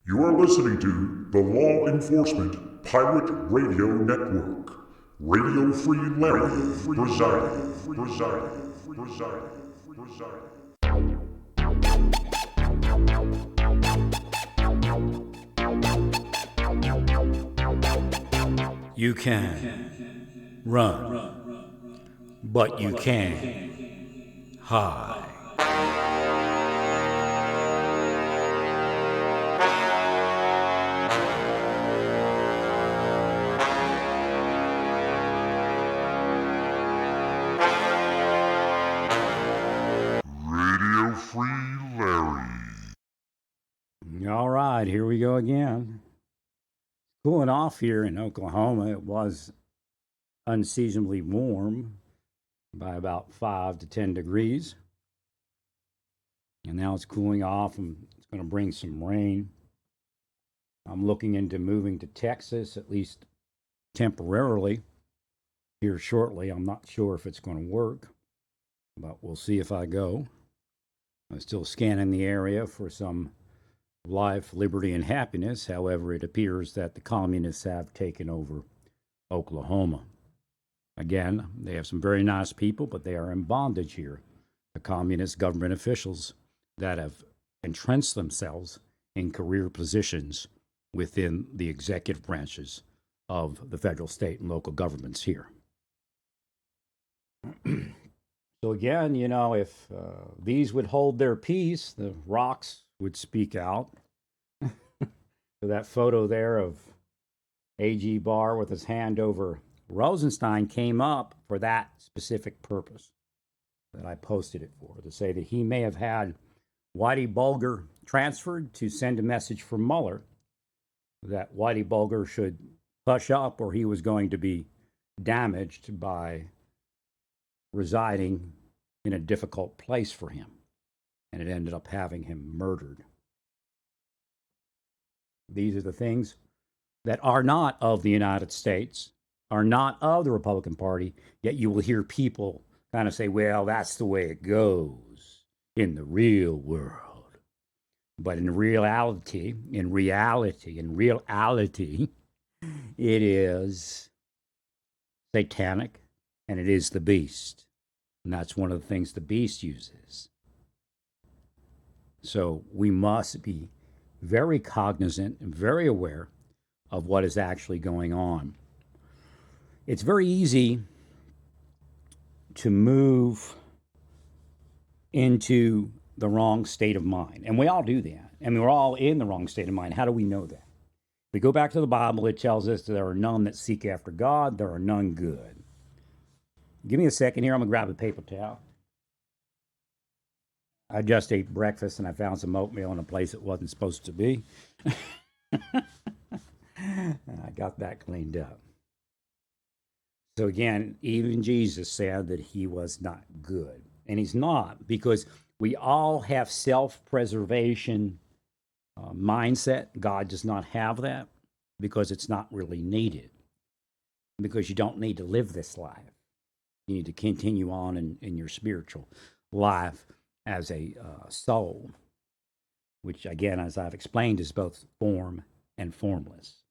You are listening to the Law Enforcement Pirate Radio Network. Radio Free Larry presiding. You can run, but you can't hide. Radio Free Larry. All right, here we go again. Cooling off here in Oklahoma. It was unseasonably warm by about 5 to 10 degrees. And now it's cooling off and it's going to bring some rain. I'm looking into moving to Texas, at least temporarily, here shortly. I'm not sure if it's going to work, but we'll see if I go. I'm still scanning the area for some life, liberty, and happiness. However, it appears that the communists have taken over Oklahoma. Again, they have some very nice people, but they are in bondage here. The communist government officials that have entrenched themselves in career positions within the executive branches of the federal, state, and local governments here. So again, you know, if these would hold their peace, the rocks would speak out. So that photo there of A.G. Barr with his hand over Rosenstein came up for that specific purpose that I posted it for, to say that he may have had Whitey Bulger transferred to send a message for Mueller that Whitey Bulger should hush up or he was going to be damaged by residing in a difficult place for him. And it ended up having him murdered. These are the things that are not of the United States, are not of the Republican Party, yet you will hear people kind of say, well, that's the way it goes in the real world. But in reality, it is satanic and it is the beast. And that's one of the things the beast uses. So we must be very cognizant and very aware of what is actually going on. It's very easy to move into the wrong state of mind. And we all do that. I mean, we're all in the wrong state of mind. How do we know that? If we go back to the Bible, it tells us that there are none that seek after God, there are none good. Give me a second here. I'm going to grab a paper towel. I just ate breakfast and I found some oatmeal in a place it wasn't supposed to be. I got that cleaned up. So again, even Jesus said that he was not good. And he's not, because we all have self-preservation mindset. God does not have that because it's not really needed. Because you don't need to live this life. You need to continue on in your spiritual life as a soul, which again, as I've explained, is both form and formless,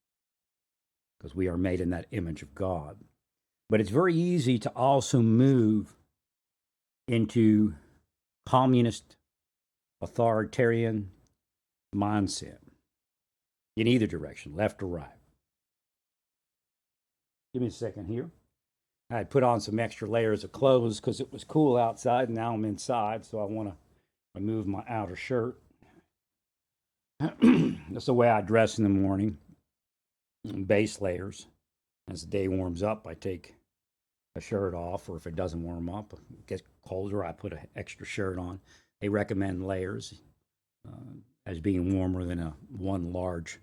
because we are made in that image of God. But it's very easy to also move into communist, authoritarian mindset in either direction, left or right. Give me a second here. I had put on some extra layers of clothes because it was cool outside, and now I'm inside, so I want to remove my outer shirt. That's the way I dress in the morning. Base layers. As the day warms up, I take a shirt off, or if it doesn't warm up, it gets colder, I put an extra shirt on. They recommend layers as being warmer than a one large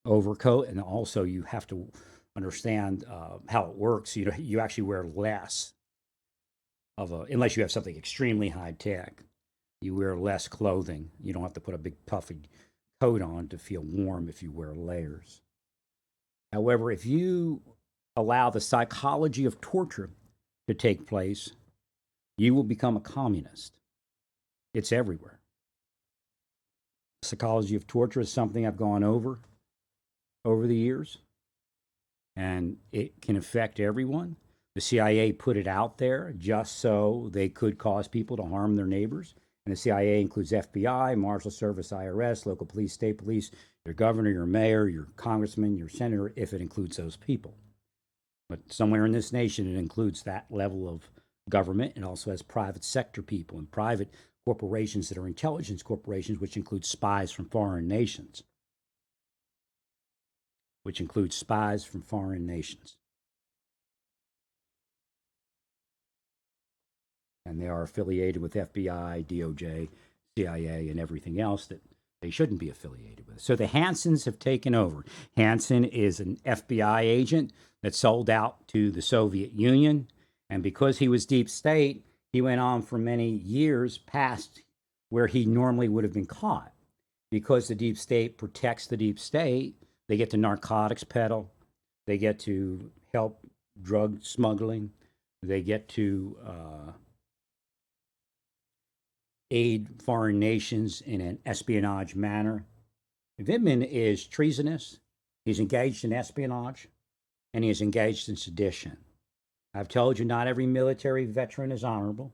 overcoat, and also you have to understand how it works. You know, you actually wear less of a, unless you have something extremely high tech, you wear less clothing. You don't have to put a big puffy coat on to feel warm if you wear layers. However, if you allow the psychology of torture to take place, you will become a communist. It's everywhere. psychology of torture is something I've gone over the years, and it can affect everyone. The CIA put it out there just so they could cause people to harm their neighbors. And the CIA includes FBI, Marshal Service, IRS, local police, state police, your governor, your mayor, your congressman, your senator, if it includes those people. But somewhere in this nation, it includes that level of government. It also has private sector people and private corporations that are intelligence corporations, which include spies from foreign nations. And they are affiliated with FBI, DOJ, CIA, and everything else that they shouldn't be affiliated with. So the Hansons have taken over. Hansen is an FBI agent that sold out to the Soviet Union. And because he was deep state, he went on for many years past where he normally would have been caught. Because the deep state protects the deep state, they get to narcotics peddle, they get to help drug smuggling, they get to aid foreign nations in an espionage manner. Vindman is treasonous, he's engaged in espionage, and he is engaged in sedition. I've told you not every military veteran is honorable.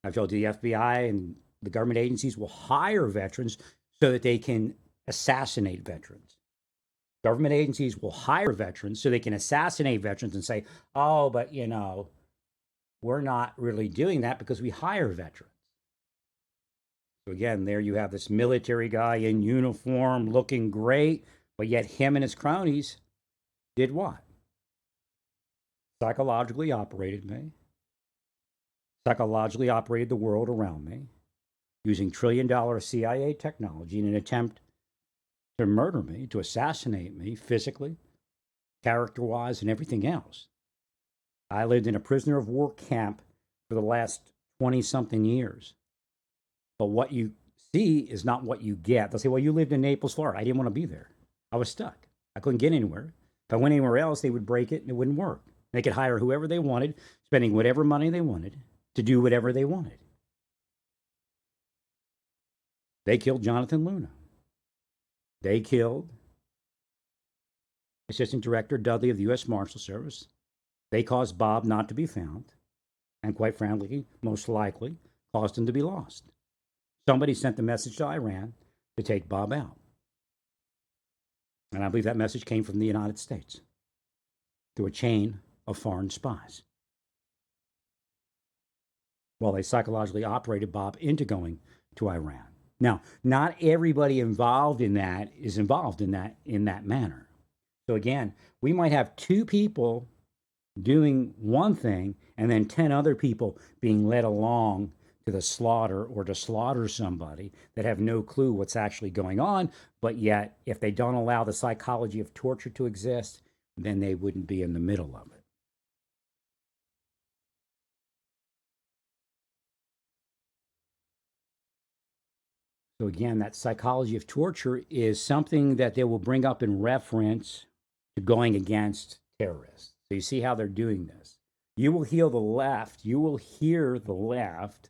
I've told you the FBI and the government agencies will hire veterans so that they can assassinate veterans. Government agencies will hire veterans so they can assassinate veterans and say, oh, but we're not really doing that because we hire veterans. So again, there you have this military guy in uniform looking great, but yet him and his cronies did what? Psychologically operated me, psychologically operated the world around me, using trillion-dollar CIA technology in an attempt to murder me, to assassinate me physically, character-wise, and everything else. I lived in a prisoner of war camp for the last 20-something years. But what you see is not what you get. They'll say, well, you lived in Naples, Florida. I didn't want to be there. I was stuck. I couldn't get anywhere. If I went anywhere else, they would break it and it wouldn't work. They could hire whoever they wanted, spending whatever money they wanted to do whatever they wanted. They killed Jonathan Luna. They killed Assistant Director Dudley of the U.S. Marshal Service. They caused Bob not to be found, and quite frankly, most likely, caused him to be lost. Somebody sent the message to Iran to take Bob out. And I believe that message came from the United States through a chain of foreign spies. Well, they psychologically operated Bob into going to Iran. Now, not everybody involved in that is involved in that manner. So again, we might have two people doing one thing and then 10 other people being led along to the slaughter or to slaughter somebody that have no clue what's actually going on. But yet, if they don't allow the psychology of torture to exist, then they wouldn't be in the middle of it. So again, that psychology of torture is something that they will bring up in reference to going against terrorists. So you see how they're doing this. You will heal the left. You will hear the left.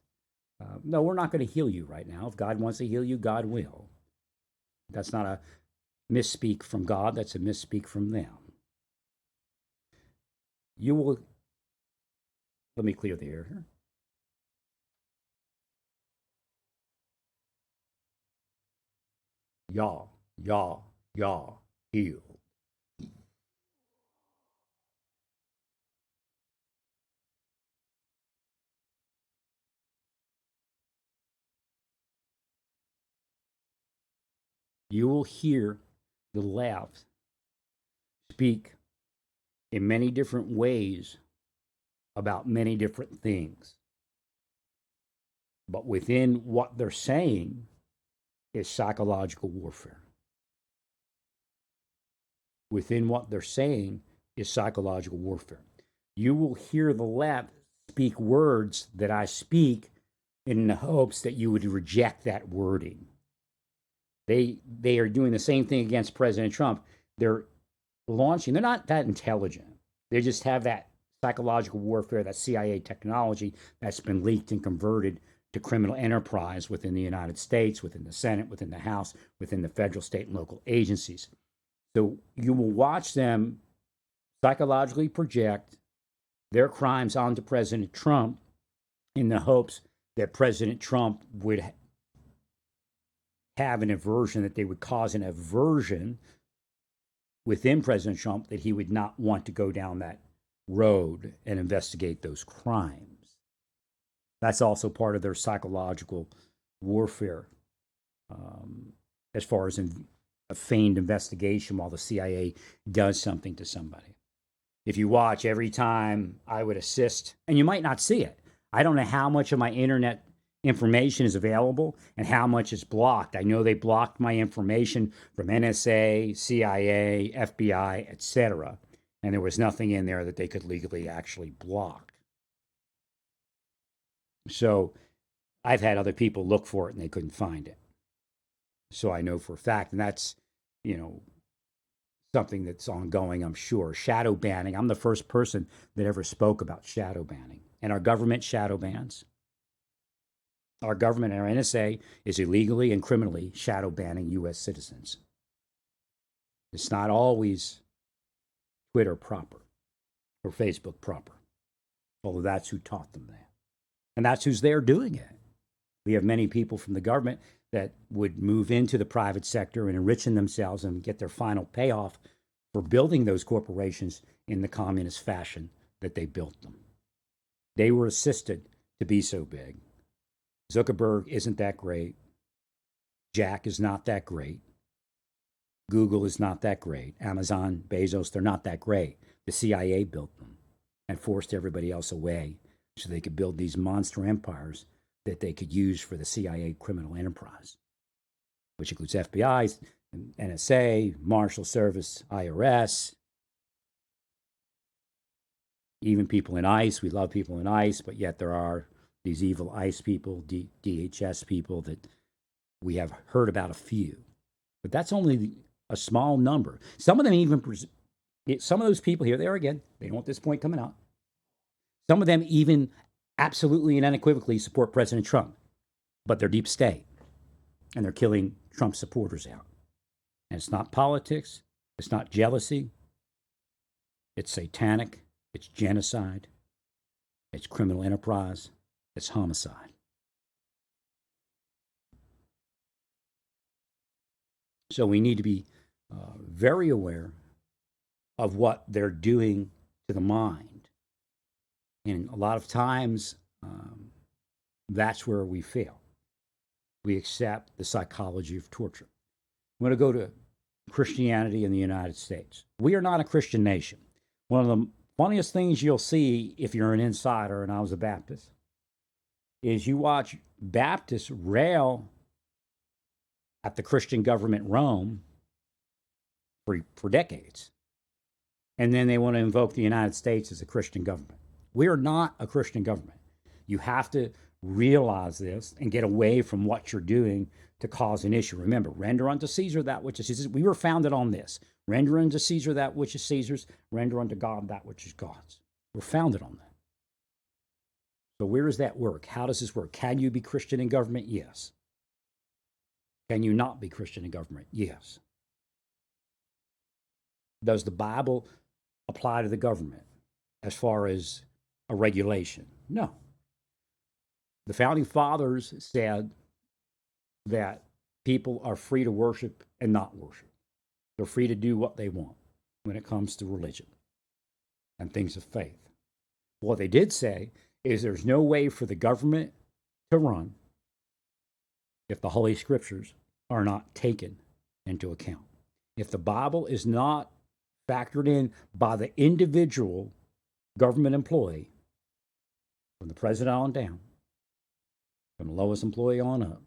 No, we're not going to heal you right now. If God wants to heal you, God will. That's not a misspeak from God. That's a misspeak from them. You will, let me clear the air here. Y'all, heal. You will hear the left speak in many different ways about many different things. But within what they're saying is psychological warfare. Within what they're saying is psychological warfare. You will hear the left speak words that I speak in the hopes that you would reject that wording. They are doing the same thing against President Trump. They're not that intelligent. They just have that psychological warfare, that CIA technology that's been leaked and converted to criminal enterprise within the United States, within the Senate, within the House, within the federal, state, and local agencies. So you will watch them psychologically project their crimes onto President Trump in the hopes that President Trump would have an aversion, that they would cause an aversion within President Trump, that he would not want to go down that road and investigate those crimes. That's also part of their psychological warfare, as far as a feigned investigation while the CIA does something to somebody. If you watch, every time I would assist, and you might not see it, I don't know how much of my internet information is available and how much is blocked. I know they blocked my information from NSA, CIA, FBI, etc., and there was nothing in there that they could legally actually block. So I've had other people look for it and they couldn't find it. So I know for a fact, and that's, something that's ongoing, I'm sure. Shadow banning. I'm the first person that ever spoke about shadow banning. And our government shadow bans. Our government, our NSA, is illegally and criminally shadow banning U.S. citizens. It's not always Twitter proper or Facebook proper, although that's who taught them that. And that's who's there doing it. We have many people from the government that would move into the private sector and enriching themselves and get their final payoff for building those corporations in the communist fashion that they built them. They were assisted to be so big. Zuckerberg isn't that great. Jack is not that great. Google is not that great. Amazon, Bezos, they're not that great. The CIA built them and forced everybody else away so they could build these monster empires that they could use for the CIA criminal enterprise, which includes FBI, NSA, Marshal Service, IRS, even people in ICE. We love people in ICE, but yet there are these evil ICE people, DHS people, that we have heard about a few. But that's only a small number. Some of them even, some of those people, here they are again, they don't want this point coming out. Some of them even absolutely and unequivocally support President Trump, but they're deep state, and they're killing Trump supporters out. And it's not politics, it's not jealousy, it's satanic, it's genocide, it's criminal enterprise, it's homicide. So we need to be very aware of what they're doing to the mind. And a lot of times, that's where we fail. We accept the psychology of torture. I'm going to go to Christianity in the United States. We are not a Christian nation. One of the funniest things you'll see if you're an insider, and I was a Baptist, is you watch Baptists rail at the Christian government Rome for decades. And then they want to invoke the United States as a Christian government. We are not a Christian government. You have to realize this and get away from what you're doing to cause an issue. Remember, render unto Caesar that which is Caesar's. We were founded on this. Render unto Caesar that which is Caesar's. Render unto God that which is God's. We're founded on that. So where does that work? How does this work? Can you be Christian in government? Yes. Can you not be Christian in government? Yes. Does the Bible apply to the government as far as a regulation? No. The founding fathers said that people are free to worship and not worship. They're free to do what they want when it comes to religion and things of faith. What they did say is there's no way for the government to run if the Holy Scriptures are not taken into account. If the Bible is not factored in by the individual government employee, from the president on down, from the lowest employee on up,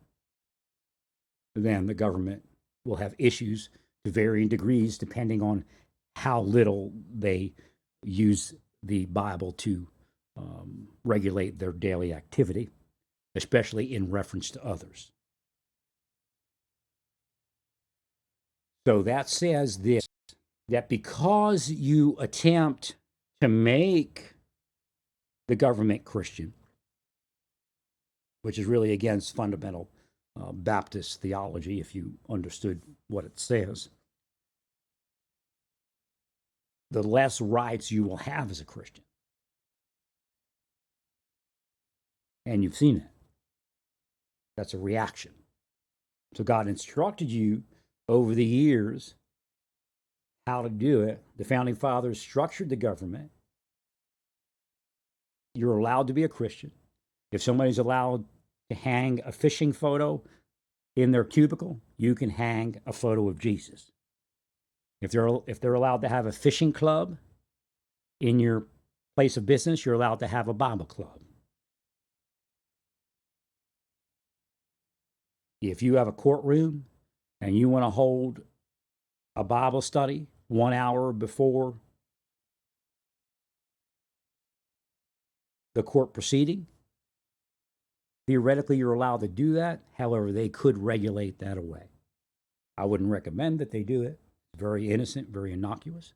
then the government will have issues to varying degrees depending on how little they use the Bible to regulate their daily activity, especially in reference to others. So that says this, that because you attempt to make the government Christian, which is really against fundamental Baptist theology, if you understood what it says, the less rights you will have as a Christian. And you've seen it. That's a reaction. So God instructed you over the years how to do it. The founding fathers structured the government. You're allowed to be a Christian. If somebody's allowed to hang a fishing photo in their cubicle, you can hang a photo of Jesus. If they're allowed to have a fishing club in your place of business, you're allowed to have a Bible club. If you have a courtroom and you want to hold a Bible study 1 hour before the court proceeding, theoretically, you're allowed to do that. However, they could regulate that away. I wouldn't recommend that they do it. It's very innocent, very innocuous.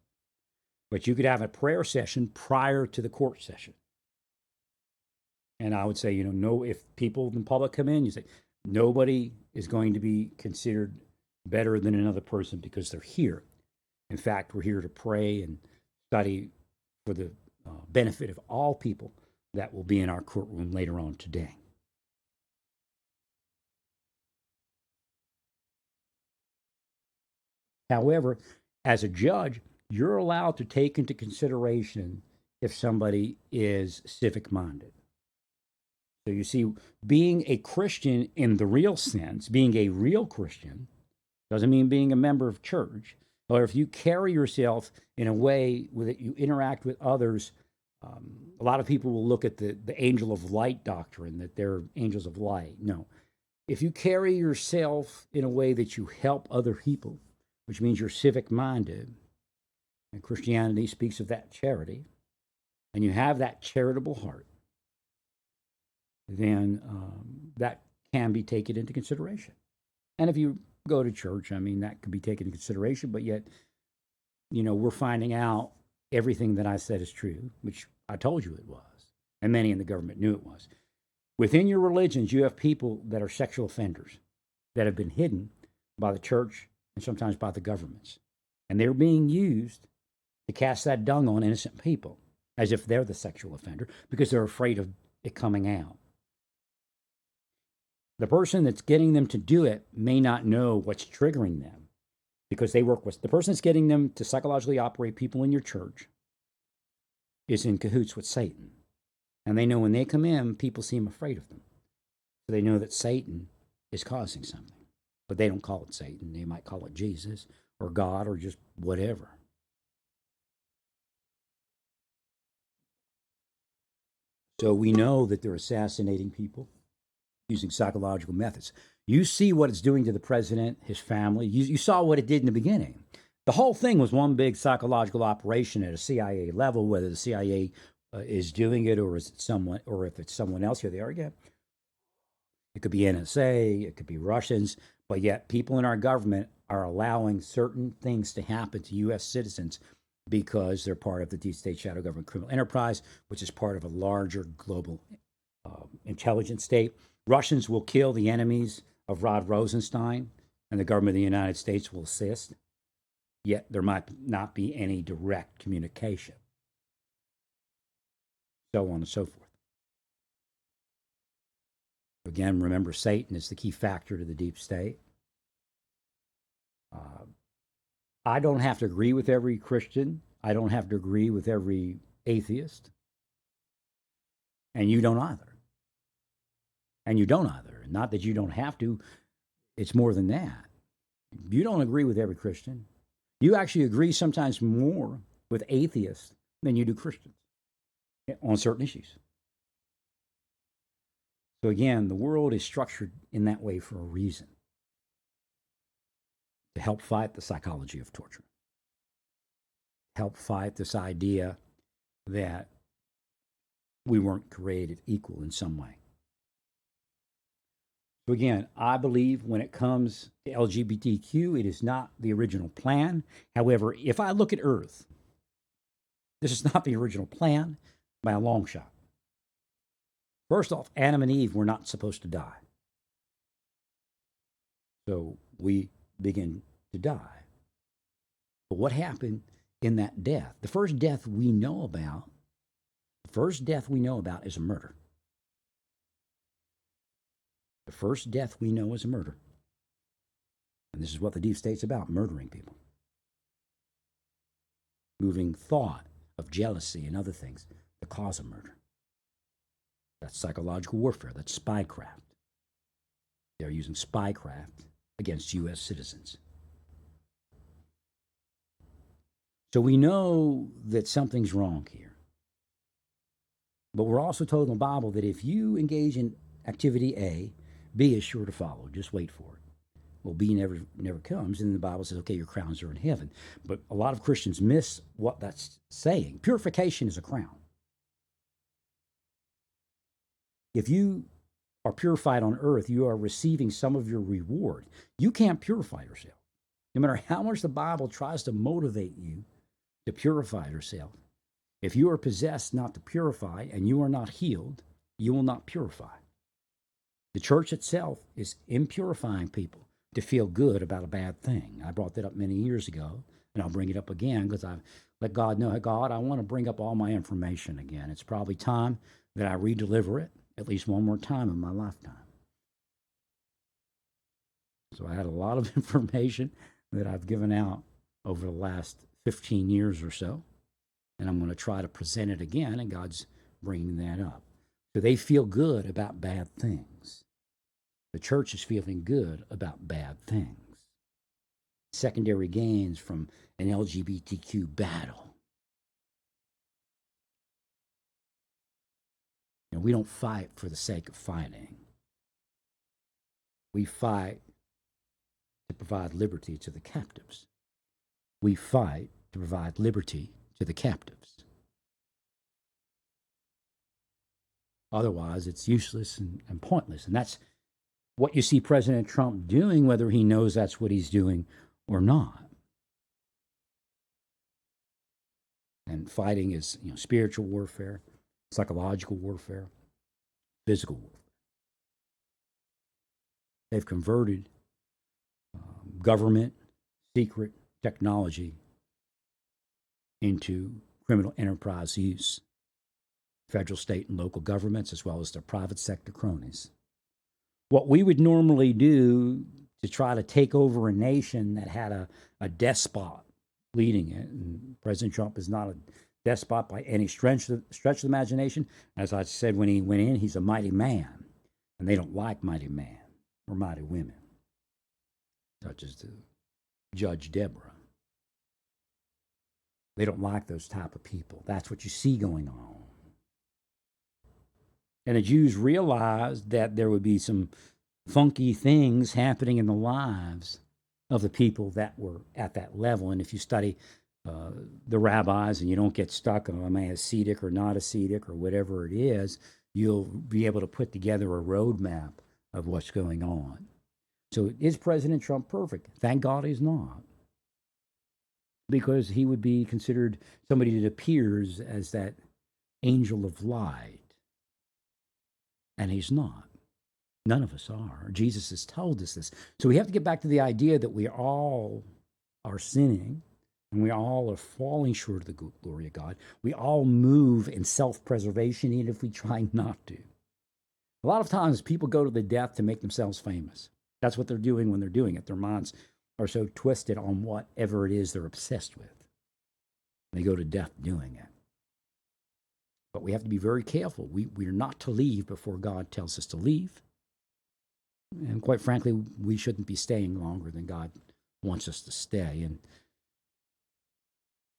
But you could have a prayer session prior to the court session. And I would say, no, if people in the public come in, you say, nobody is going to be considered better than another person because they're here. In fact, we're here to pray and study for the benefit of all people that will be in our courtroom later on today. However, as a judge, you're allowed to take into consideration if somebody is civic minded. So you see, being a Christian in the real sense, being a real Christian, doesn't mean being a member of church. Or if you carry yourself in a way that you interact with others, a lot of people will look at the angel of light doctrine, that they're angels of light. No. If you carry yourself in a way that you help other people, which means you're civic minded, and Christianity speaks of that charity, and you have that charitable heart, then that can be taken into consideration. And if you go to church, that could be taken into consideration, but yet, we're finding out everything that I said is true, which I told you it was, and many in the government knew it was. Within your religions, you have people that are sexual offenders that have been hidden by the church and sometimes by the governments. And they're being used to cast that dung on innocent people as if they're the sexual offender because they're afraid of it coming out. The person that's getting them to do it may not know what's triggering them because they work with the person that's getting them to psychologically operate people in your church is in cahoots with Satan. And they know when they come in, people seem afraid of them. So they know that Satan is causing something. But they don't call it Satan. They might call it Jesus or God or just whatever. So we know that they're assassinating people using psychological methods. You see what it's doing to the president, his family. You saw what it did in the beginning. The whole thing was one big psychological operation at a CIA level, whether the CIA is doing it or is it someone, or if it's someone else. Here they are again. It could be NSA, it could be Russians, but yet people in our government are allowing certain things to happen to U.S. citizens because they're part of the deep state shadow government criminal enterprise, which is part of a larger global intelligence state. Russians will kill the enemies of Rod Rosenstein, and the government of the United States will assist. Yet there might not be any direct communication. So on and so forth. Again, remember, Satan is the key factor to the deep state. I don't have to agree with every Christian. I don't have to agree with every atheist. And you don't either. And you don't either. Not that you don't have to. It's more than that. You don't agree with every Christian. You actually agree sometimes more with atheists than you do Christians on certain issues. So again, the world is structured in that way for a reason. To help fight the psychology of torture. Help fight this idea that we weren't created equal in some way. So again, I believe when it comes to LGBTQ, it is not the original plan. However, if I look at Earth, this is not the original plan by a long shot. First off, Adam and Eve were not supposed to die. So we begin to die. But what happened in that death? The first death we know about is a murder. The first death we know is a murder. And this is what the deep state's about, murdering people. Moving thought of jealousy and other things to cause a murder. That's psychological warfare. That's spycraft. They're using spycraft against U.S. citizens. So we know that something's wrong here. But we're also told in the Bible that if you engage in activity A, B is sure to follow. Just wait for it. Well, B never comes, and the Bible says, okay, your crowns are in heaven. But a lot of Christians miss what that's saying. Purification is a crown. If you are purified on earth, you are receiving some of your reward. You can't purify yourself. No matter how much the Bible tries to motivate you to purify yourself, if you are possessed not to purify and you are not healed, you will not purify. The church itself is impurifying people to feel good about a bad thing. I brought that up many years ago, and I'll bring it up again because I've let God know, hey, God, I want to bring up all my information again. It's probably time that I redeliver it at least one more time in my lifetime. So I had a lot of information that I've given out over the last 15 years or so, and I'm going to try to present it again, and God's bringing that up. So they feel good about bad things. The church is feeling good about bad things. Secondary gains from an LGBTQ battle. You know, we don't fight for the sake of fighting. We fight to provide liberty to the captives. We fight to provide liberty to the captives. Otherwise, it's useless and pointless. And that's what you see President Trump doing, whether he knows that's what he's doing or not. And fighting is, spiritual warfare, psychological warfare, physical warfare. They've converted government, secret technology into criminal enterprise use. Federal, state, and local governments, as well as their private sector cronies. What we would normally do to try to take over a nation that had a despot leading it, and President Trump is not a despot by any stretch of the imagination. As I said when he went in, he's a mighty man, and they don't like mighty men or mighty women, such as the Judge Deborah. They don't like those type of people. That's what you see going on. And the Jews realized that there would be some funky things happening in the lives of the people that were at that level. And if you study the rabbis and you don't get stuck on, am I Hasidic or not Hasidic or whatever it is, you'll be able to put together a roadmap of what's going on. So is President Trump perfect? Thank God he's not. Because he would be considered somebody that appears as that angel of light. And he's not. None of us are. Jesus has told us this. So we have to get back to the idea that we all are sinning and we all are falling short of the glory of God. We all move in self-preservation, even if we try not to. A lot of times people go to the death to make themselves famous. That's what they're doing when they're doing it. Their minds are so twisted on whatever it is they're obsessed with. They go to death doing it. But we have to be very careful. We are not to leave before God tells us to leave. And quite frankly, we shouldn't be staying longer than God wants us to stay. And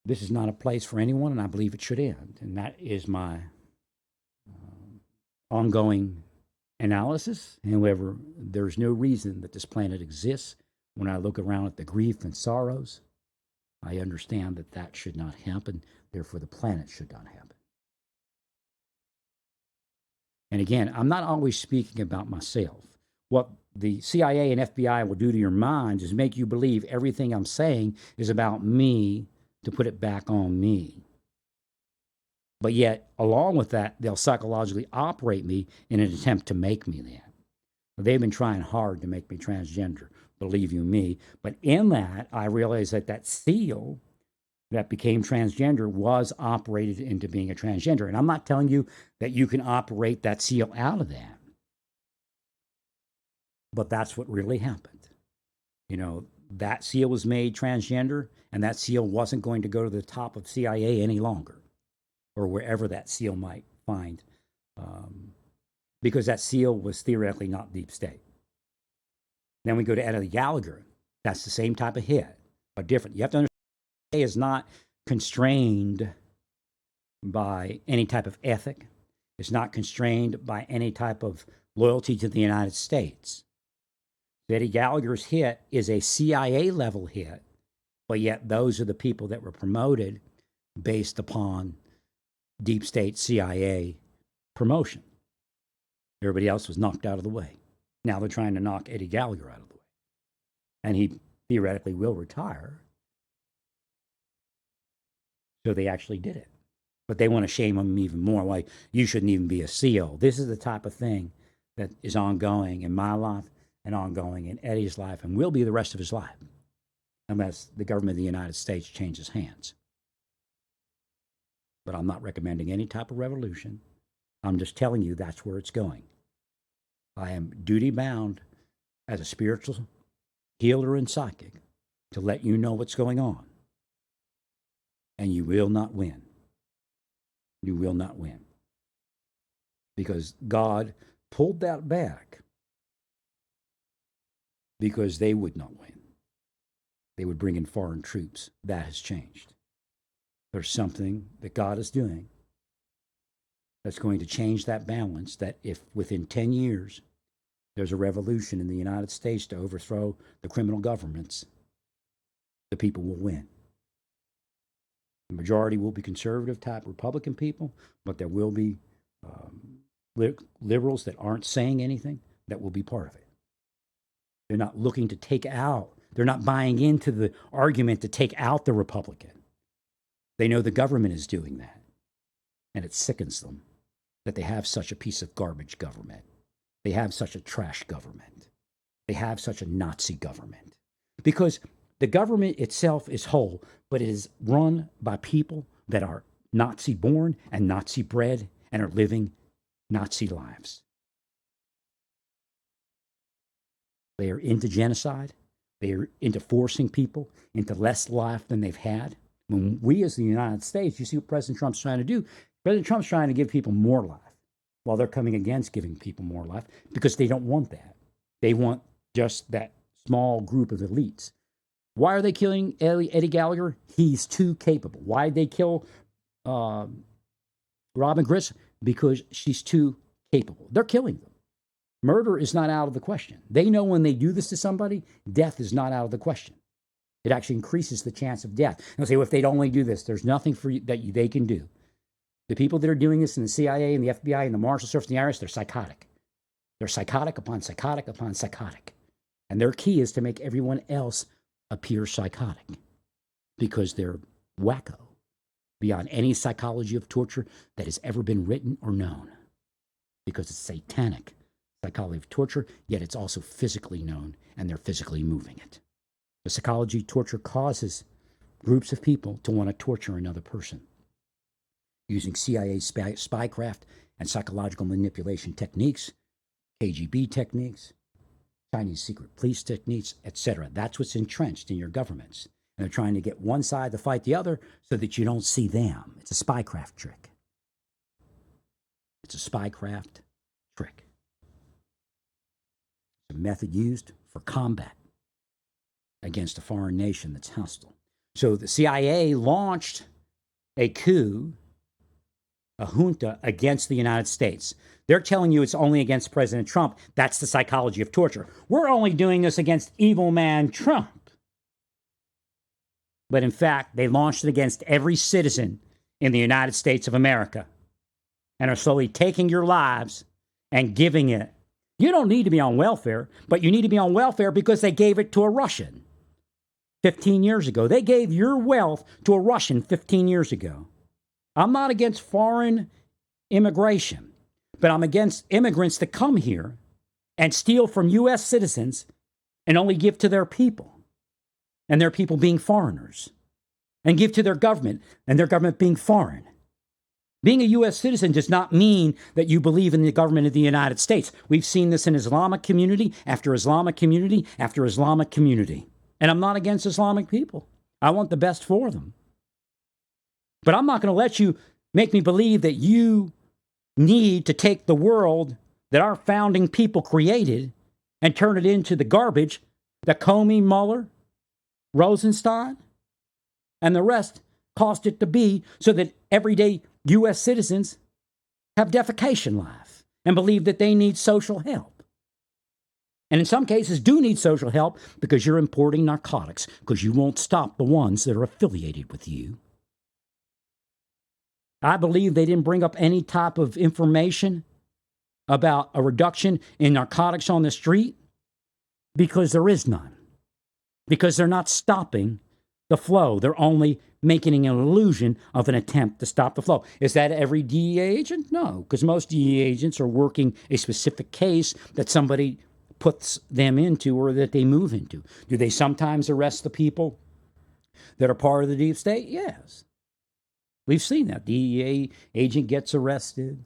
this is not a place for anyone, and I believe it should end. And that is my ongoing analysis. However, there's no reason that this planet exists. When I look around at the grief and sorrows, I understand that that should not happen. Therefore, the planet should not happen. And again, I'm not always speaking about myself. What the CIA and FBI will do to your mind is make you believe everything I'm saying is about me to put it back on me. But yet, along with that, they'll psychologically operate me in an attempt to make me that. They've been trying hard to make me transgender, believe you me. But in that, I realized that that seal that became transgender was operated into being a transgender. And I'm not telling you that you can operate that seal out of that. But that's what really happened. You know, that seal was made transgender, and that seal wasn't going to go to the top of CIA any longer, or wherever that seal might find, because that seal was theoretically not deep state. Then we go to Eddie Gallagher. That's the same type of hit, but different. You have to understand, CIA is not constrained by any type of ethic. It's not constrained by any type of loyalty to the United States. Eddie Gallagher's hit is a CIA level hit, but yet those are the people that were promoted based upon deep state CIA promotion. Everybody else was knocked out of the way. Now they're trying to knock Eddie Gallagher out of the way. And he theoretically will retire. So they actually did it. But they want to shame him even more. Like, you shouldn't even be a SEAL. This is the type of thing that is ongoing in my life and ongoing in Eddie's life and will be the rest of his life, unless the government of the United States changes hands. But I'm not recommending any type of revolution. I'm just telling you that's where it's going. I am duty bound as a spiritual healer and psychic to let you know what's going on. And you will not win. You will not win. Because God pulled that back because they would not win. They would bring in foreign troops. That has changed. There's something that God is doing that's going to change that balance, that if within 10 years there's a revolution in the United States to overthrow the criminal governments, the people will win. The majority will be conservative type Republican people, but there will be liberals that aren't saying anything that will be part of it. They're not looking to take out, they're not buying into the argument to take out the Republican. They know the government is doing that. And it sickens them that they have such a piece of garbage government. They have such a trash government. They have such a Nazi government. Because the government itself is whole, but it is run by people that are Nazi born and Nazi bred and are living Nazi lives. They are into genocide. They are into forcing people into less life than they've had. When we as the United States, you see what President Trump's trying to do. President Trump's trying to give people more life while they're coming against giving people more life because they don't want that. They want just that small group of elites. Why are they killing Eddie Gallagher? He's too capable. Why did they kill Robin Grissom? Because she's too capable. They're killing them. Murder is not out of the question. They know when they do this to somebody, death is not out of the question. It actually increases the chance of death. And they'll say, well, if they'd only do this, there's nothing for you that they can do. The people that are doing this in the CIA and the FBI and the Marshal Service and the IRS, they're psychotic. They're psychotic upon psychotic upon psychotic. And their key is to make everyone else appear psychotic because they're wacko beyond any psychology of torture that has ever been written or known. Because it's satanic psychology of torture, yet it's also physically known, and they're physically moving it. The psychology of torture causes groups of people to want to torture another person using CIA spycraft and psychological manipulation techniques, KGB techniques, Chinese secret police techniques, etc. That's what's entrenched in your governments. And they're trying to get one side to fight the other so that you don't see them. It's a spycraft trick. It's a spycraft trick. It's a method used for combat against a foreign nation that's hostile. So the CIA launched a coup, a junta against the United States. They're telling you it's only against President Trump. That's the psychology of torture. We're only doing this against evil man Trump. But in fact, they launched it against every citizen in the United States of America and are slowly taking your lives and giving it. You don't need to be on welfare, but you need to be on welfare because they gave it to a Russian 15 years ago. They gave your wealth to a Russian 15 years ago. I'm not against foreign immigration, but I'm against immigrants that come here and steal from U.S. citizens and only give to their people, and their people being foreigners, and give to their government, and their government being foreign. Being a U.S. citizen does not mean that you believe in the government of the United States. We've seen this in Islamic community after Islamic community after Islamic community. And I'm not against Islamic people. I want the best for them. But I'm not going to let you make me believe that you need to take the world that our founding people created and turn it into the garbage that Comey, Mueller, Rosenstein, and the rest caused it to be, so that everyday U.S. citizens have defecation life and believe that they need social help. And in some cases do need social help because you're importing narcotics, because you won't stop the ones that are affiliated with you. I believe they didn't bring up any type of information about a reduction in narcotics on the street because there is none. Because they're not stopping the flow. They're only making an illusion of an attempt to stop the flow. Is that every DEA agent? No, because most DEA agents are working a specific case that somebody puts them into or that they move into. Do they sometimes arrest the people that are part of the deep state? Yes. We've seen that. DEA agent gets arrested,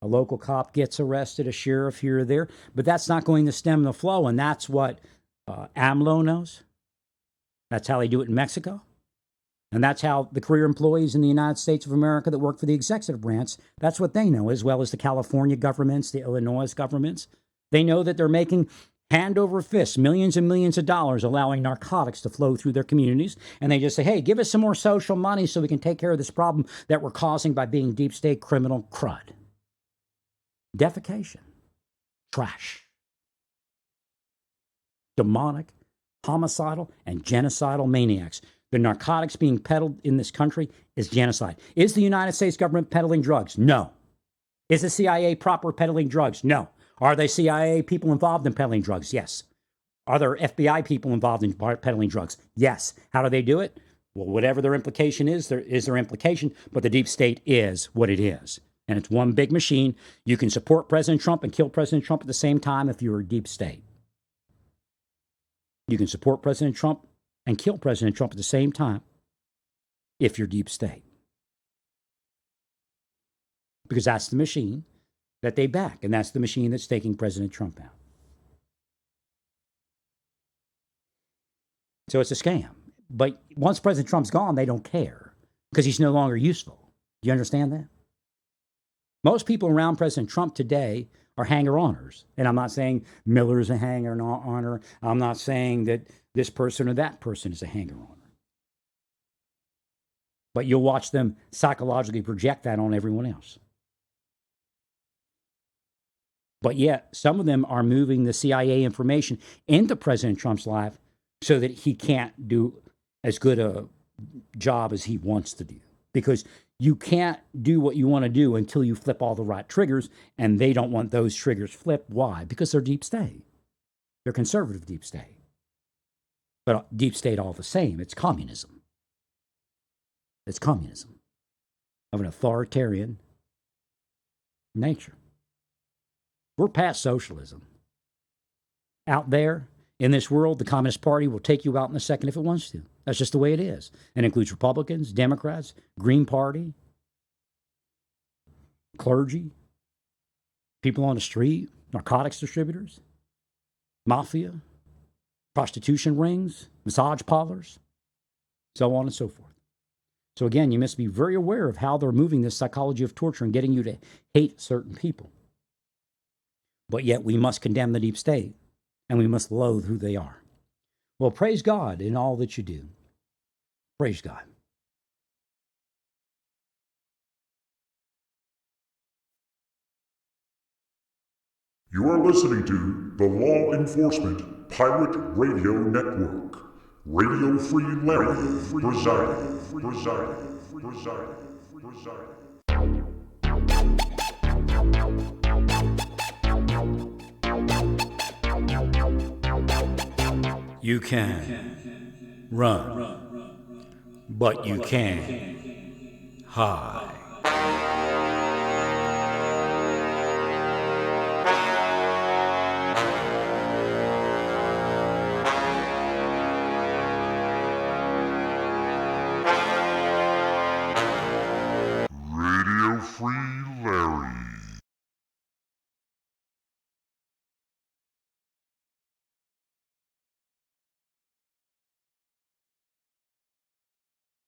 a local cop gets arrested, a sheriff here or there, but that's not going to stem the flow, and that's what AMLO knows. That's how they do it in Mexico. And that's how the career employees in the United States of America that work for the executive branch, that's what they know, as well as the California governments, the Illinois governments. They know that they're making hand over fist, millions and millions of dollars, allowing narcotics to flow through their communities. And they just say, hey, give us some more social money so we can take care of this problem that we're causing by being deep state criminal crud. Defecation. Trash. Demonic, homicidal, and genocidal maniacs. The narcotics being peddled in this country is genocide. Is the United States government peddling drugs? No. Is the CIA proper peddling drugs? No. Are there CIA people involved in peddling drugs? Yes. Are there FBI people involved in peddling drugs? Yes. How do they do it? Well, whatever their implication is, there is their implication, but the deep state is what it is. And it's one big machine. You can support President Trump and kill President Trump at the same time if you're a deep state. You can support President Trump and kill President Trump at the same time if you're deep state. Because that's the machine that they back, and that's the machine that's taking President Trump out. So it's a scam. But once President Trump's gone, they don't care because he's no longer useful. Do you understand that? Most people around President Trump today are hanger-oners. And I'm not saying Miller's a hanger-oner. I'm not saying that this person or that person is a hanger-oner. But you'll watch them psychologically project that on everyone else. But yet, some of them are moving the CIA information into President Trump's life so that he can't do as good a job as he wants to do. Because you can't do what you want to do until you flip all the right triggers, and they don't want those triggers flipped. Why? Because they're deep state. They're conservative deep state. But deep state all the same, it's communism. It's communism of an authoritarian nature. We're past socialism. Out there in this world, the Communist Party will take you out in a second if it wants to. That's just the way it is. It includes Republicans, Democrats, Green Party, clergy, people on the street, narcotics distributors, mafia, prostitution rings, massage parlors, so on and so forth. So again, you must be very aware of how they're moving this psychology of torture and getting you to hate certain people. But yet we must condemn the deep state, and we must loathe who they are. Well, praise God in all that you do. Praise God. You are listening to the Law Enforcement Pirate Radio Network. Radio Free Larry presiding. You can run, but you can't hide.